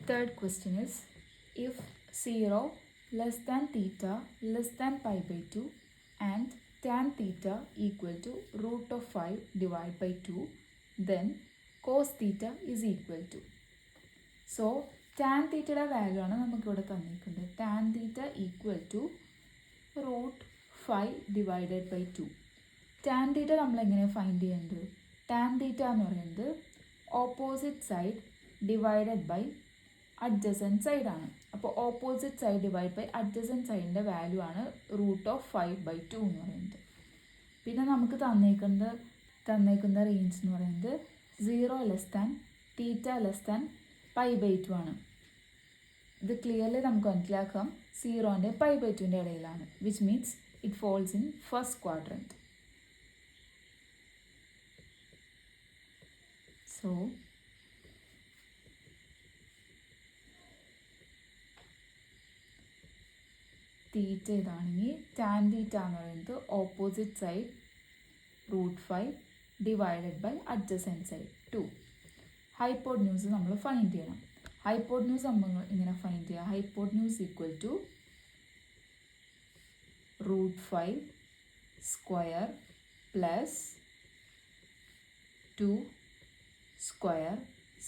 Third question is, if 0 less than theta less than pi by 2 and tan theta equal to root of 5 divided by 2, then cos theta is equal to. So tan theta value ആണ് നമുക്കിവിടെ തന്നിരിക്കുന്നത്. Tan theta equal to root 5 divided by 2. Tan theta നമ്മൾ എങ്ങനെ find ചെയ്യേണ്ടത്? Tan theta എന്ന് പറയുന്നത് opposite side divided by adjacent side ആണ്. അപ്പോൾ opposite side divide by adjacent സൈഡിൻ്റെ വാല്യൂ ആണ് റൂട്ട് ഓഫ് 5/2 എന്ന് പറയുന്നത്. പിന്നെ നമുക്ക് തന്നേക്കുന്ന റേഞ്ച് എന്ന് പറയുന്നത് 0 less than theta less than π/2 ആണ്. ഇത് ക്ലിയർലി നമുക്ക് മനസ്സിലാക്കാം 0ൻ്റെ π/2ൻ്റെ ഇടയിലാണ്, which means it falls in first quadrant. So theta ഇതാണെങ്കിൽ ടാൻ തീറ്റ എന്ന് പറയുന്നത് opposite side root 5 divided by adjacent side 2. Hypotenuse നമ്മൾ ഫൈൻഡ് ചെയ്യണം. ഹൈപ്പോട്ന്യൂസ് നമ്മൾ ഇങ്ങനെ ഫൈൻഡ് ചെയ്യുക. Hypotenuse equal to root 5 square plus 2 square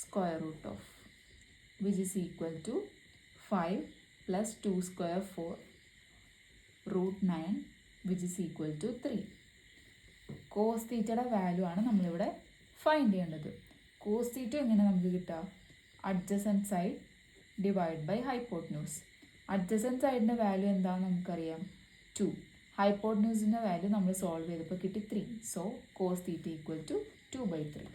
square root of which is equal to 5 plus 2 square 4 root 9 which is equal to 3. Cos തീറ്റയുടെ value ആണ് നമ്മളിവിടെ find ചെയ്യേണ്ടത്. Cos theta എങ്ങനെ നമുക്ക് കിട്ടുക? Adjacent side divide by hypotenuse. Adjacent സൈഡിൻ്റെ value എന്താണെന്ന് നമുക്കറിയാം 2. ഹൈപ്പോട്ന്യൂസിൻ്റെ വാല്യൂ നമ്മൾ സോൾവ് ചെയ്തപ്പോൾ കിട്ടി 3. So cos theta equal to 2/3.